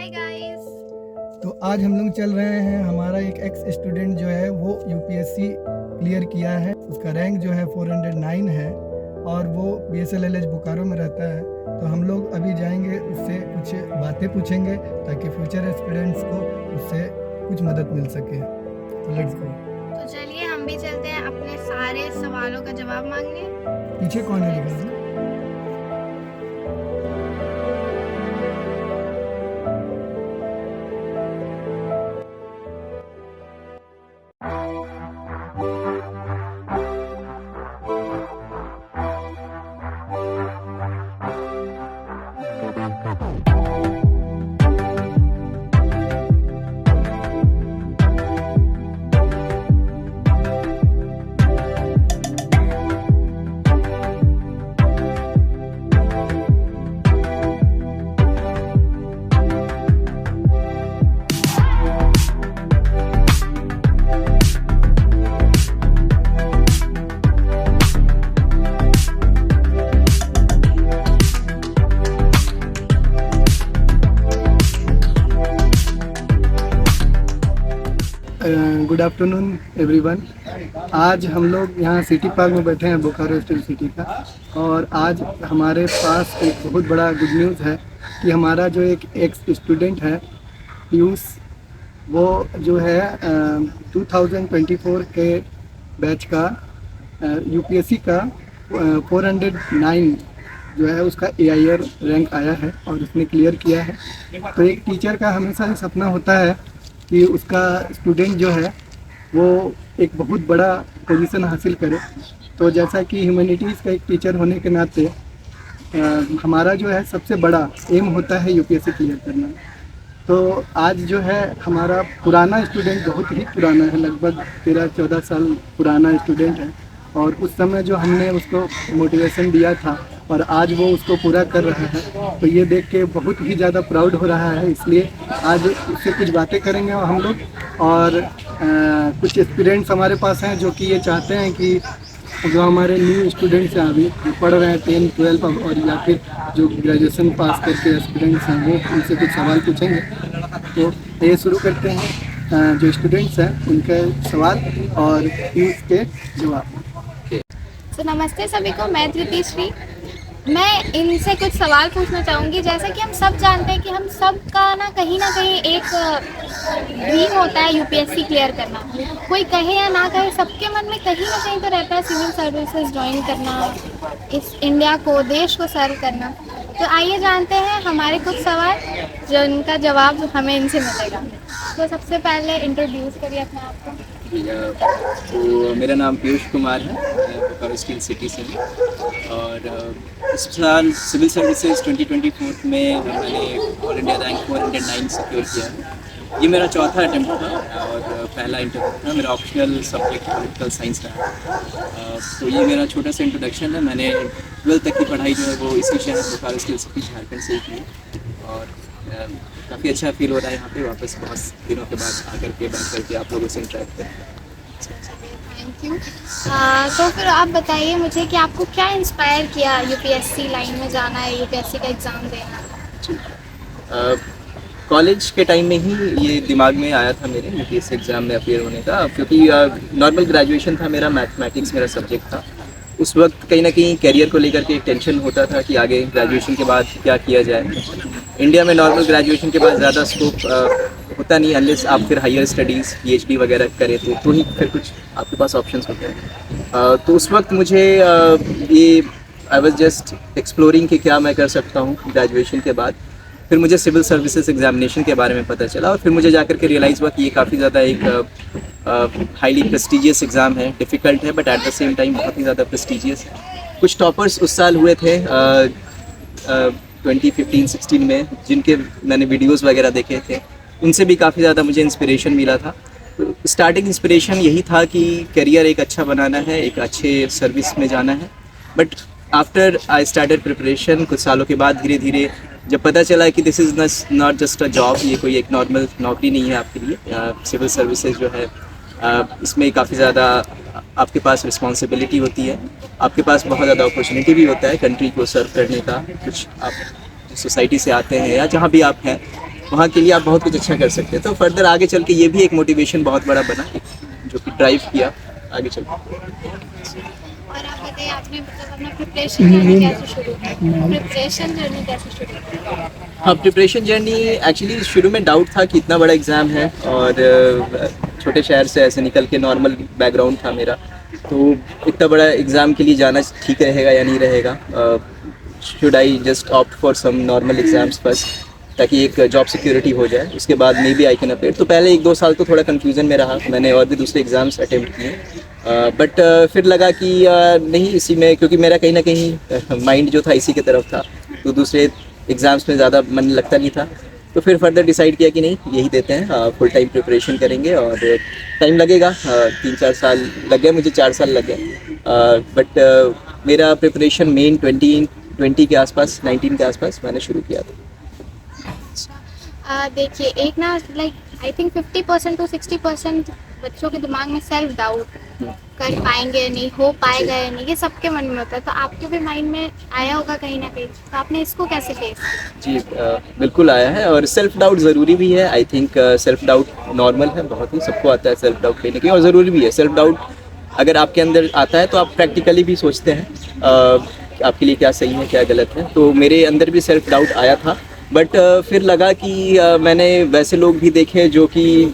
Hi guys. तो आज हम लोग चल रहे हैं। हमारा एक एक्स स्टूडेंट जो है वो यूपीएससी क्लियर किया है। उसका रैंक जो है 409 है और वो BSLLH बोकारो में रहता है। तो हम लोग अभी जाएंगे, उससे कुछ बातें पूछेंगे ताकि फ्यूचर एस्पिरेंट्स को उससे कुछ मदद मिल सके। तो लेट्स गो। तो चलिए हम भी चलते हैं अपने सारे सवालों का जवाब मांगने। पीछे कौन है लिखा? Good afternoon everyone. आज हम लोग यहाँ सिटी पार्क में बैठे हैं, बोकारो स्टील सिटी का। और आज हमारे पास एक बहुत बड़ा गुड न्यूज़ है कि हमारा जो एक एक्स स्टूडेंट है पीयूष, वो जो है 2024 के बैच का यूपीएससी का 409 जो है उसका AIR रैंक आया है और उसने क्लियर किया है। तो एक टीचर का हमेशा ही सपना होता है कि उसका स्टूडेंट जो है वो एक बहुत बड़ा पोजीशन हासिल करे। तो जैसा कि ह्यूमैनिटीज़ का एक टीचर होने के नाते हमारा जो है सबसे बड़ा एम होता है यूपीएससी क्लियर करना। तो आज जो है हमारा पुराना स्टूडेंट, बहुत ही पुराना है, लगभग 13-14 साल पुराना स्टूडेंट है। और उस समय जो हमने उसको मोटिवेशन दिया था और आज वो उसको पूरा कर रहा है, तो ये देख के बहुत ही ज़्यादा प्राउड हो रहा है। इसलिए आज उससे कुछ बातें करेंगे हम लोग। और कुछ एस्पिरेंट्स हमारे पास हैं जो कि ये चाहते हैं कि जो हमारे न्यू स्टूडेंट्स हैं, अभी पढ़ रहे हैं 10, 12 और या फिर जो ग्रेजुएशन पास करके एस्पिरेंट्स हैं, वो उनसे कुछ सवाल पूछेंगे। तो ये शुरू करते हैं जो स्टूडेंट्स हैं उनके सवाल और उसके जवाब। तो नमस्ते सभी को, मैं धृति श्री। मैं इनसे कुछ सवाल पूछना चाहूँगी। जैसा कि हम सब जानते हैं कि हम सब का ना कहीं एक ड्रीम होता है यूपीएससी क्लियर करना। कोई कहे या ना कहे, सबके मन में कहीं ना कहीं तो रहता है सिविल सर्विसेज ज्वाइन करना, इस इंडिया को, देश को सर्व करना। तो आइए जानते हैं हमारे कुछ सवाल जो इनका जवाब हमें इनसे मिलेगा। तो सबसे पहले इंट्रोड्यूस करिए अपने आप को। तो मेरा नाम पीयूष कुमार है, मैं बोकारो स्टील सिटी से हूँ। और इस साल सिविल सर्विसेज 2024 में मैंने ऑल इंडिया रैंक 409 सिक्योर किया है। ये मेरा चौथा अटेम्प्ट था और पहला इंटरव्यू था। मेरा ऑप्शनल सब्जेक्ट पॉलिटिकल साइंस रहा। तो ये मेरा छोटा सा इंट्रोडक्शन है। मैंने 12th तक की पढ़ाई जो है वो इसी शहर बोकारो स्टील सिटी झारखंड से ही की है। और काफ़ी अच्छा फील हो रहा है यहाँ पे वापस बहुत दिनों के बाद आकर के बात करके आप लोगों से इंटरेक्ट करके। Thank you. तो फिर आप बताइए मुझे कि आपको क्या इंस्पायर किया यूपीएससी लाइन में जाना है, यूपीएससी का एग्ज़ाम देना? कॉलेज के टाइम में ही ये दिमाग में आया था मेरे यूपीएससी एग्ज़ाम में अपीयर होने का, क्योंकि नॉर्मल ग्रेजुएशन था मेरा, मैथमेटिक्स मेरा सब्जेक्ट था। उस वक्त कहीं ना कहीं करियर को लेकर के एक टेंशन होता था कि आगे ग्रेजुएशन के बाद क्या किया जाए। इंडिया में नॉर्मल ग्रेजुएशन के बाद ज़्यादा स्कोप होता नहीं, अनलेस आप फिर हायर स्टडीज़ PhD वगैरह करें तो ही फिर कुछ आपके पास ऑप्शंस होते हैं। तो उस वक्त मुझे ये आई वाज जस्ट एक्सप्लोरिंग कि क्या मैं कर सकता हूँ ग्रेजुएशन के बाद। फिर मुझे सिविल सर्विसेज एग्जामिनेशन के बारे में पता चला और फिर मुझे जाकर के रियलाइज़ हुआ कि ये काफ़ी ज़्यादा एक हाईली प्रेस्टिजियस एग्ज़ाम है, डिफ़िकल्ट है but at the same time बहुत ही ज़्यादा प्रेस्टिजियस है। कुछ टॉपर्स उस साल हुए थे 2015-16 में, जिनके मैंने वीडियोस वगैरह देखे थे, उनसे भी काफ़ी ज़्यादा मुझे इंस्पिरेशन मिला था। तो स्टार्टिंग इंस्पिरेशन यही था कि करियर एक अच्छा बनाना है, एक अच्छे सर्विस में जाना है। But after I started preparation, कुछ सालों के बाद धीरे धीरे जब पता चला कि this is not just a job, ये कोई एक नॉर्मल नौकरी नहीं है आपके लिए। सिविल सर्विसेज जो है इसमें काफ़ी ज़्यादा आपके पास रिस्पॉन्सिबिलिटी होती है, आपके पास बहुत ज़्यादा अपॉर्चुनिटी भी होता है कंट्री को सर्व करने का। कुछ आप सोसाइटी से आते हैं या जहाँ भी आप हैं, वहाँ के लिए आप बहुत कुछ अच्छा कर सकते हैं। तो फर्दर आगे चल के ये भी एक मोटिवेशन बहुत बड़ा बना, जो कि ड्राइव किया आगे चल के। और आप बताइए, आपने मतलब अपना प्रिपरेशन जर्नी कैसे शुरू की? प्रिपरेशन जर्नी कैसे शुरू की? हाँ, प्रिपरेशन जर्नी एक्चुअली शुरू में डाउट था कि इतना बड़ा एग्ज़ाम है और छोटे शहर से ऐसे निकल के, नॉर्मल बैकग्राउंड था मेरा, तो इतना बड़ा एग्ज़ाम के लिए जाना ठीक रहेगा या नहीं रहेगा। Should I just opt for some normal exams first, ताकि एक जॉब सिक्योरिटी हो जाए, उसके बाद maybe I can appear. तो पहले 1-2 साल तो थोड़ा कन्फ्यूज़न में रहा, मैंने और भी दूसरे एग्ज़ाम्स अटेम्प्ट किए, बट फिर लगा कि नहीं, इसी में, क्योंकि मेरा कहीं ना कहीं माइंड जो था इसी की तरफ था, तो दूसरे एग्ज़ाम्स में ज़्यादा मन लगता नहीं था। तो फिर फर्दर डिसाइड किया कि नहीं, यही देते हैं, फुल टाइम प्रिपरेशन करेंगे और टाइम लगेगा। 3-4 साल लग गए मुझे, 4 साल लग गए, बट मेरा प्रिपरेशन मेन 20 के आसपास, 19 के आसपास मैंने शुरू किया था। देखिए, एक ना लाइक आई थिंक 50% to 60% बच्चों के दिमाग में सेल्फ डाउट, कर पाएंगे नहीं, हो पाएगा या नहीं, ये सबके मन में होता है। तो आपके भी माइंड में आया होगा कहीं ना कहीं, तो आपने इसको कैसे फेस किया? जी, बिल्कुल आया है, और सेल्फ डाउट ज़रूरी भी है। I think self doubt normal है, बहुत ही सबको आता है सेल्फ डाउट लेने की, और ज़रूरी भी है। सेल्फ डाउट अगर आपके अंदर आता है तो आप प्रैक्टिकली भी सोचते हैं आपके लिए क्या सही है क्या गलत है। तो मेरे अंदर भी सेल्फ डाउट आया था, बट फिर लगा कि मैंने वैसे लोग भी देखे जो कि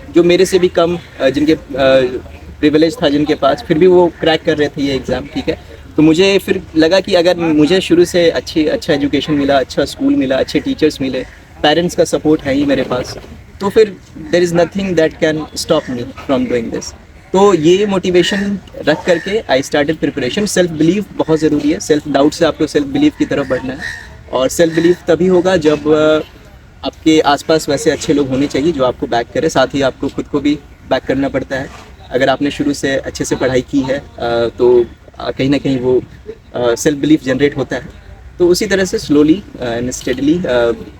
जो मेरे से भी कम, जिनके प्रिविलेज था जिनके पास, फिर भी वो क्रैक कर रहे थे ये एग्ज़ाम, ठीक है। तो मुझे फिर लगा कि अगर मुझे शुरू से अच्छा एजुकेशन मिला, अच्छा स्कूल मिला, अच्छे टीचर्स मिले, पेरेंट्स का सपोर्ट है ही मेरे पास, तो फिर there is nothing that can stop me from doing this. तो ये मोटिवेशन रख करके I started preparation. Self believe बहुत ज़रूरी है, सेल्फ डाउट से आपको सेल्फ बिलीव की तरफ बढ़ना है, और सेल्फ बिलीव तभी होगा जब आपके आसपास वैसे अच्छे लोग होने चाहिए जो आपको बैक करें। साथ ही आपको खुद को भी बैक करना पड़ता है। अगर आपने शुरू से अच्छे से पढ़ाई की है तो कहीं ना कहीं वो सेल्फ बिलीफ जनरेट होता है। तो उसी तरह से slowly and steadily,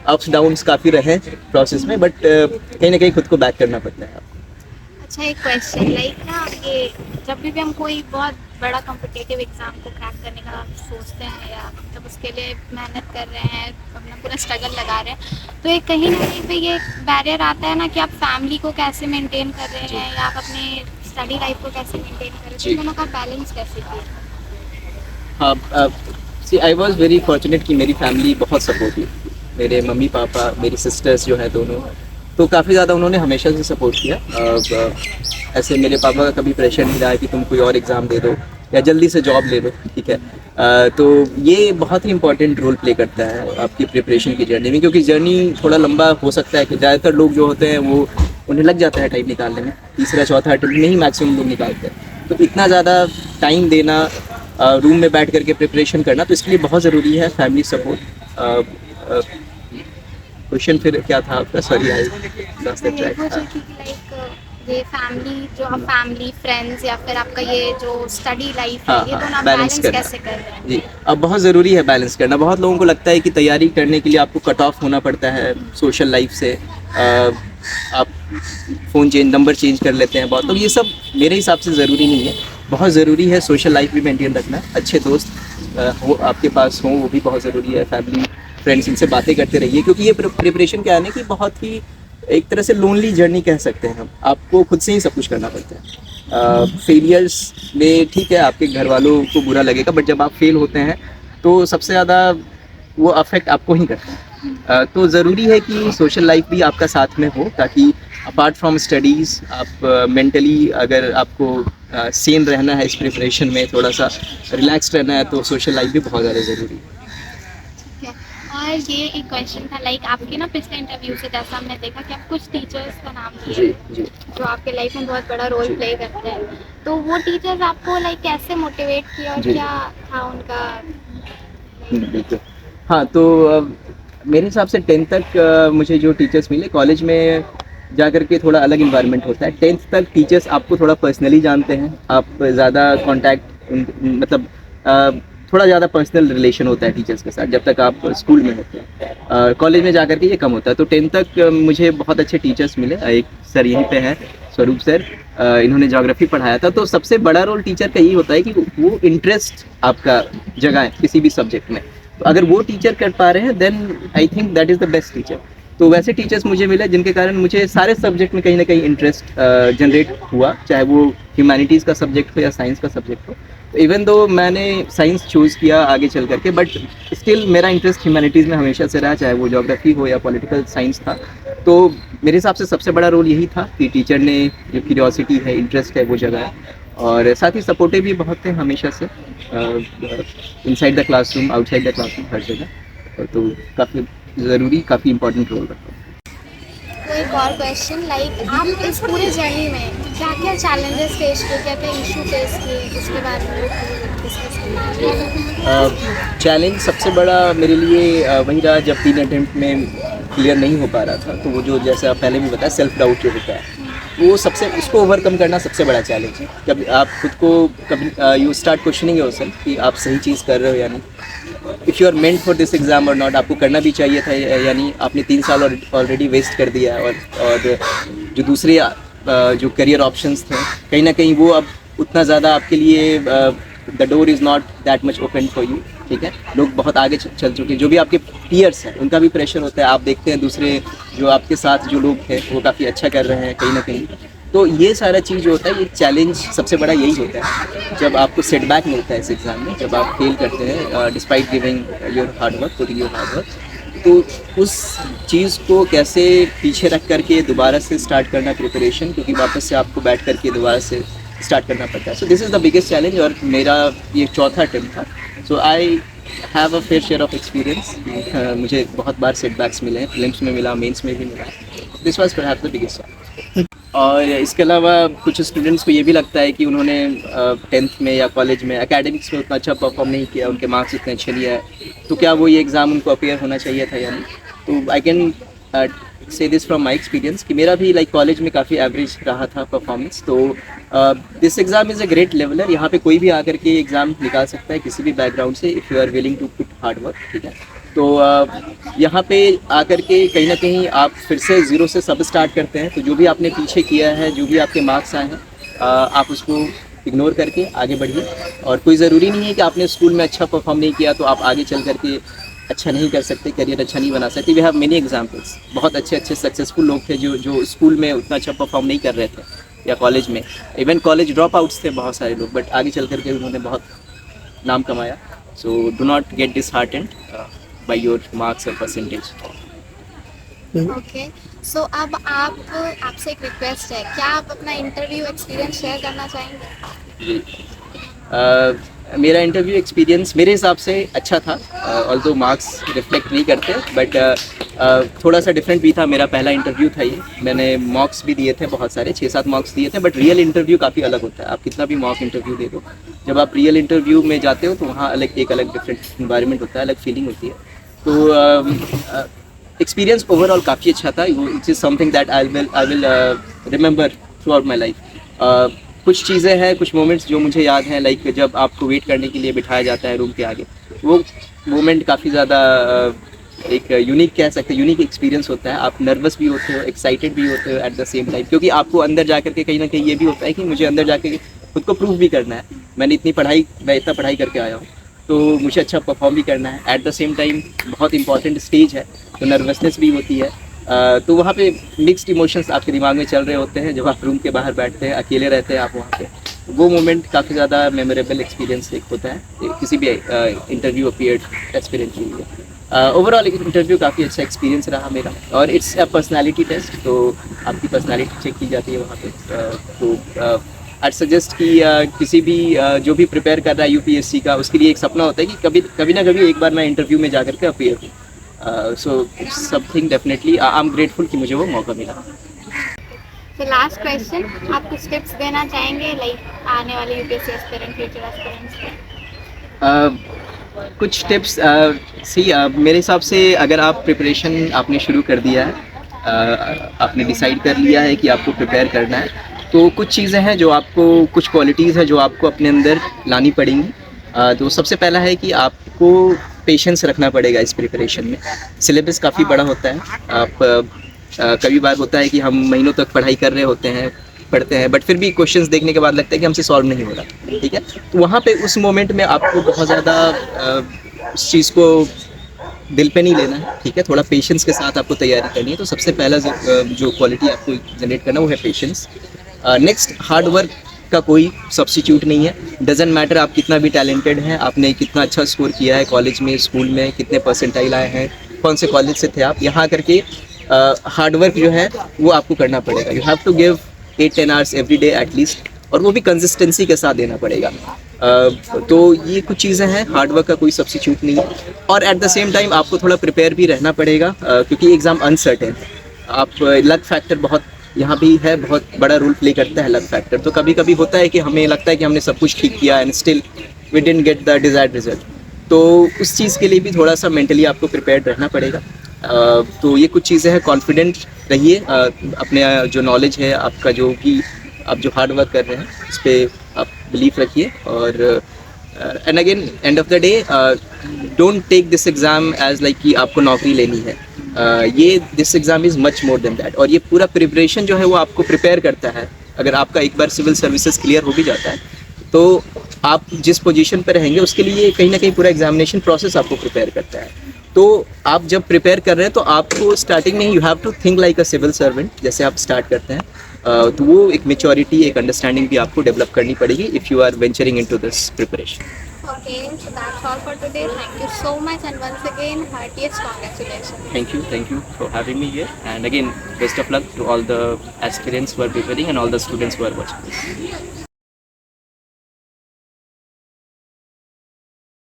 ups downs काफ़ी रहे प्रोसेस में, बट कहीं ना कहीं खुद को बैक करना पड़ता है आपको। अच्छा, एक क्वेश्चन, लाइक ना, ये जब भी हम कोई बहुत बड़ा कॉम्पिटिटिव एग्ज़ाम को क्रैक करने का सोचते हैं या जब उसके लिए मेहनत कर रहे हैं, अपना पूरा स्ट्रगल लगा रहे हैं, तो एक कहीं ना कहीं पे ये बैरियर आता है ना कि आप फैमिली को कैसे मेंटेन कर रहे हैं या आप अपने स्टडी लाइफ को कैसे मेंटेन कर रहे हैं, तो दोनों का बैलेंस कैसे किया? हाँ, सी आई वॉज वेरी फॉर्चुनेट कि मेरी फैमिली बहुत सपोर्टिव थी। मेरे मम्मी पापा, मेरी सिस्टर्स जो है दोनों, तो काफ़ी ज़्यादा उन्होंने हमेशा से सपोर्ट किया। ऐसे मेरे पापा का कभी प्रेशर नहीं रहा है कि तुम कोई और एग्ज़ाम दे दो या जल्दी से जॉब ले लो, ठीक है। तो ये बहुत ही इंपॉर्टेंट रोल प्ले करता है आपकी प्रिपरेशन की जर्नी में, क्योंकि जर्नी थोड़ा लंबा हो सकता है कि ज़्यादातर लोग जो होते हैं वो, उन्हें लग जाता है टाइम निकालने में, तीसरा चौथा अटेम्प्ट में ही मैक्सिमम लोग निकालते हैं। तो इतना ज़्यादा टाइम देना, रूम में बैठ करके प्रिपरेशन करना, तो इसके लिए बहुत ज़रूरी है फैमिली सपोर्ट। क्वेश्चन फिर क्या था आपका? Sorry, I lost the track. Like ये फैमिली, जो आप फैमिली फ्रेंड्स या फिर आपका ये जो स्टडी लाइफ है, हाँ, ये दोनों आप बैलेंस बैलेंस कैसे कर रहे हैं? जी, अब बहुत ज़रूरी है बैलेंस करना। बहुत लोगों को लगता है कि तैयारी करने के लिए आपको कट ऑफ होना पड़ता है सोशल लाइफ से, आप फ़ोन नंबर चेंज कर लेते हैं बहुत लोग। ये सब मेरे हिसाब से ज़रूरी नहीं है। बहुत ज़रूरी है सोशल लाइफ भी मेंटेन रखना, अच्छे दोस्त हो आपके पास हों, वो भी बहुत ज़रूरी है। फैमिली फ्रेंड्स, इनसे बातें करते रहिए, क्योंकि ये प्रिपरेशन क्या है ना कि बहुत ही एक तरह से लोनली जर्नी कह सकते हैं हम। आपको खुद से ही सब कुछ करना पड़ता है। फेलियर्स में ठीक है आपके घर वालों को बुरा लगेगा, बट जब आप फेल होते हैं तो सबसे ज़्यादा वो अफेक्ट आपको ही करता है। तो ज़रूरी है कि सोशल लाइफ भी आपका साथ में हो, ताकि अपार्ट फ्रॉम स्टडीज़ आप मेंटली, अगर आपको सेन रहना है इस प्रिपरेशन में, थोड़ा सा रिलैक्स रहना है, तो सोशल लाइफ भी बहुत ज़्यादा ज़रूरी है। और ये एक क्वेश्चन था, लाइक आपके ना पिछले इंटरव्यू से जैसा हमने देखा कि आप कुछ टीचर्स का नाम जी लिए जी जो आपके लाइफ में बहुत बड़ा रोल प्ले करते हैं, तो वो टीचर्स आपको लाइक कैसे मोटिवेट किया और जी। क्या था उनका? बिल्कुल। हाँ, तो मेरे हिसाब से 10th तक मुझे जो टीचर्स मिले, कॉलेज में जा कर के थोड़ा अलग इन्वायरमेंट होता है। 10th तक टीचर्स आपको थोड़ा पर्सनली जानते हैं, आप ज़्यादा कॉन्टैक्ट, मतलब थोड़ा ज़्यादा पर्सनल रिलेशन होता है टीचर्स के साथ, जब तक आप स्कूल में होते हैं। कॉलेज में जा कर के ये कम होता है। तो 10th तक मुझे बहुत अच्छे टीचर्स मिले। एक सर यहीं पे है, स्वरूप सर, इन्होंने ज्योग्राफी पढ़ाया था। तो सबसे बड़ा रोल टीचर का यही होता है कि वो इंटरेस्ट आपका जगाएं किसी भी सब्जेक्ट में। तो अगर वो टीचर कर पा रहे हैं, then I think that is the best teacher. तो वैसे टीचर्स मुझे मिले जिनके कारण मुझे सारे सब्जेक्ट में कहीं ना कहीं इंटरेस्ट जनरेट हुआ, चाहे वो ह्यूमैनिटीज़ का सब्जेक्ट हो या साइंस का सब्जेक्ट हो। तो इवन दो मैंने साइंस चूज़ किया आगे चल करके, बट स्टिल मेरा इंटरेस्ट ह्यूमैनिटीज़ में हमेशा से रहा, चाहे वो ज्योग्राफी हो या पॉलिटिकल साइंस था। तो मेरे हिसाब से सबसे बड़ा रोल यही था कि टीचर ने जो क्यूरियोसिटी है, इंटरेस्ट है, वो जगाया, और साथ ही सपोर्टिव भी बहुत थे हमेशा से, inside the classroom, outside the classroom, हर जगह। तो काफ़ी ज़रूरी, काफ़ी इंपॉर्टेंट रोल रखा। तो एक और क्वेश्चन, लाइक आप इस पूरे जर्नी में क्या क्या चैलेंजेस फेस किए, क्या क्या इशू फेस किए, उसके बारे में डिस्कस करें। चैलेंज सबसे बड़ा मेरे लिए वही रहा जब 3 अटेम्प्ट में क्लियर नहीं हो पा रहा था। तो वो जो, जैसे आप पहले भी बताया, सेल्फ डाउट जो होता है, वो सबसे, उसको ओवरकम करना सबसे बड़ा चैलेंज है। कभी आप खुद को कभी यू स्टार्ट क्वेश्चनिंग योरसेल्फ कि आप सही चीज़ कर रहे हो या नहीं, if you are meant for this exam और नॉट, आपको करना भी चाहिए था या नहीं, आपने 3 साल ऑलरेडी वेस्ट कर दिया है, और जो दूसरे जो करियर ऑप्शंस थे, कहीं ना कहीं वो अब उतना ज़्यादा आपके लिए, the door is not that much open for you. ठीक है, लोग बहुत आगे चल चुके हैं, जो भी आपके पीयर्स हैं उनका भी प्रेशर होता है, आप देखते हैं दूसरे जो आपके साथ जो लोग हैं वो काफ़ी अच्छा कर रहे हैं कहीं ना कहीं। तो ये सारा चीज़ जो होता है, ये चैलेंज सबसे बड़ा यही होता है जब आपको सेटबैक मिलता है इस एग्ज़ाम में, जब आप फेल करते हैं despite giving your hard work, putting your hard work. तो उस चीज़ को कैसे पीछे रख करके दोबारा से स्टार्ट करना प्रिपरेशन, क्योंकि वापस से आपको बैठ करके दोबारा से स्टार्ट करना पड़ता है। So this is the biggest challenge, और मेरा ये चौथा अटेम्प्ट था। So I have a fair share of experience. मुझे बहुत बार सेटबैक्स मिले हैं, फिल्म्स में मिला, मेंस में भी मिला। This was perhaps the biggest challenge. और इसके अलावा कुछ स्टूडेंट्स को ये भी लगता है कि उन्होंने 10th में या कॉलेज में एकेडमिक्स में उतना अच्छा परफॉर्म नहीं किया, उनके मार्क्स इतने अच्छे नहीं आए, तो क्या वो ये एग्ज़ाम उनको अपीयर होना चाहिए था या नहीं। तो I can say this from my experience कि मेरा भी लाइक कॉलेज में काफ़ी एवरेज रहा था परफॉर्मेंस। तो this exam is a great leveller. यहाँ पे कोई भी आकर के एग्ज़ाम निकाल सकता है किसी भी बैकग्राउंड से, if you are willing to put hard work. ठीक है, तो यहाँ पे आकर के कहीं ना कहीं आप फिर से ज़ीरो से सब स्टार्ट करते हैं। तो जो भी आपने पीछे किया है, जो भी आपके मार्क्स आए हैं, आप उसको इग्नोर करके आगे बढ़िए। और कोई ज़रूरी नहीं है कि आपने स्कूल में अच्छा परफॉर्म नहीं किया तो आप आगे चल करके अच्छा नहीं कर सकते, करियर अच्छा नहीं बना सकते। वी हैव मेनी एग्जांपल्स, बहुत अच्छे सक्सेसफुल लोग थे जो स्कूल में उतना अच्छा परफॉर्म नहीं कर रहे थे, या कॉलेज में, इवन कॉलेज ड्रॉप आउट्स थे बहुत सारे लोग, बट आगे चल करके उन्होंने बहुत नाम कमाया। So do not gate disheartened by your marks और परसेंटेज। ओके, सो अब आपसे एक रिक्वेस्ट है, क्या आप अपना इंटरव्यू एक्सपीरियंस शेयर करना चाहेंगे? जी, मेरा इंटरव्यू एक्सपीरियंस मेरे हिसाब से अच्छा था, ऑल्दो मार्क्स रिफ्लेक्ट नहीं करते, बट थोड़ा सा डिफरेंट भी था। मेरा पहला इंटरव्यू था ये, मैंने मॉक्स भी दिए थे बहुत सारे, 6-7 मॉक्स दिए थे, बट रियल इंटरव्यू काफ़ी अलग होता है। आप कितना भी मॉक इंटरव्यू दे दो, जब आप रियल इंटरव्यू में जाते हो तो वहाँ एक अलग डिफरेंट इन्वायरमेंट होता है, अलग फीलिंग होती है। तो एक्सपीरियंस ओवरऑल काफ़ी अच्छा था। It is something that I will remember through out my life. कुछ चीज़ें हैं, कुछ मोमेंट्स जो मुझे याद हैं, लाइक जब आपको वेट करने के लिए बिठाया जाता है रूम के आगे, वो मोमेंट काफ़ी ज़्यादा एक यूनिक कह सकते हैं, यूनिक एक्सपीरियंस होता है। आप नर्वस भी होते हो, एक्साइटेड भी होते हो एट द सेम टाइम, क्योंकि आपको अंदर जा कर के कहीं ना कहीं ये भी होता है कि मुझे अंदर जाके खुद को प्रूव भी करना है। मैं इतना पढ़ाई करके आया हूँ, तो मुझे अच्छा परफॉर्म भी करना है। एट द सेम टाइम बहुत इंपॉर्टेंट स्टेज है, तो नर्वसनेस भी होती है। तो वहाँ पे मिक्स्ड इमोशंस आपके दिमाग में चल रहे होते हैं। जब आप रूम के बाहर बैठते हैं, अकेले रहते हैं आप वहाँ पे, वो मोमेंट काफ़ी ज़्यादा मेमोरेबल एक्सपीरियंस एक होता है किसी भी इंटरव्यू अपीयर्ड एस्पिरेंट के लिए। ओवरऑल इंटरव्यू काफ़ी अच्छा एक्सपीरियंस रहा मेरा, और इट्स अ पर्सनालिटी टेस्ट, तो आपकी पर्सनालिटी चेक की जाती है वहाँ पे। तो आई सजेस्ट कि किसी भी जो भी प्रिपेयर कर रहा है यूपीएससी का, उसके लिए एक सपना होता है कि कभी ना कभी एक बार मैं इंटरव्यू में जा कर के अपीयर हूँ। So something definitely I am grateful कि मुझे वो मौका मिला। तो लास्ट क्वेश्चन, आप कुछ टिप्स देना चाहेंगे लाइक आने वाले यूपीएससी एस्पिरेंट, फ्यूचर एस्पिरेंट्स को? कुछ टिप्स मेरे हिसाब से, अगर आप प्रिपरेशन आपने शुरू कर दिया है, आपने डिसाइड कर लिया है कि आपको प्रिपेयर करना है, तो कुछ चीज़ें हैं जो आपको, कुछ क्वालिटीज़ हैं जो आपको अपने अंदर लानी पड़ेंगी। तो सबसे पहला है कि आपको पेशेंस रखना पड़ेगा इस प्रिपरेशन में। सिलेबस काफ़ी बड़ा होता है। आप कभी बार होता है कि हम महीनों तक पढ़ाई कर रहे होते हैं, पढ़ते हैं, बट फिर भी क्वेश्चंस देखने के बाद लगता है कि हमसे सॉल्व नहीं हो रहा। ठीक है, तो वहाँ पे उस मोमेंट में आपको बहुत ज़्यादा उस चीज़ को दिल पे नहीं लेना है, ठीक है, थोड़ा पेशेंस के साथ आपको तैयारी करनी है। तो सबसे पहला जो क्वालिटी आपको जनरेट करना वो है पेशेंस। नेक्स्ट, हार्ड वर्क का कोई सब्स्टिट्यूट नहीं है। डजेंट मैटर आप कितना भी टैलेंटेड हैं, आपने कितना अच्छा स्कोर किया है कॉलेज में, स्कूल में, कितने परसेंटाइल आए हैं, कौन से कॉलेज से थे आप, यहाँ करके हार्ड वर्क जो है वो आपको करना पड़ेगा। You have to give 8-10 hours every day at least, और वो भी कंसिस्टेंसी के साथ देना पड़ेगा। तो ये कुछ चीज़ें हैं, हार्ड वर्क का कोई सब्स्टिट्यूट नहीं है। और एट द सेम टाइम आपको थोड़ा प्रिपेयर भी रहना पड़ेगा, क्योंकि एग्ज़ाम अनसर्टेन। आप लक फैक्टर बहुत यहाँ भी है, बहुत बड़ा रोल प्ले करता है लक फैक्टर। तो कभी कभी होता है कि हमें लगता है कि हमने सब कुछ ठीक किया and still we didn't get the desired result. तो उस चीज़ के लिए भी थोड़ा सा मेंटली आपको प्रिपेयर्ड रहना पड़ेगा। तो ये कुछ चीज़ें हैं, कॉन्फिडेंट रहिए, अपने जो नॉलेज है आपका, जो भी आप जो हार्ड वर्क कर रहे हैं उस पर आप बिलीव रखिए। और and again end of the day, don't take this exam as like कि आपको नौकरी लेनी है। ये this exam is much more than that. और ये पूरा प्रिपरेशन जो है वो आपको प्रिपेयर करता है। अगर आपका एक बार सिविल सर्विसेज क्लियर हो भी जाता है तो आप जिस पोजीशन पर रहेंगे उसके लिए कहीं ना कहीं पूरा एग्जामिनेशन प्रोसेस आपको प्रिपेयर करता है। तो आप जब प्रिपेयर कर रहे हैं तो आपको स्टार्टिंग में you have to think like a civil servant, जैसे आप स्टार्ट करते हैं। तो वो एक मेच्योरिटी, एक अंडरस्टैंडिंग भी आपको डेवलप करनी पड़ेगी if you are venturing into this preparation. Okay, so that's all for today. Thank you so much, and once again, heartiest congratulations. Thank you for having me here. And again, best of luck to all the aspirants who are preparing and all the students who are watching this.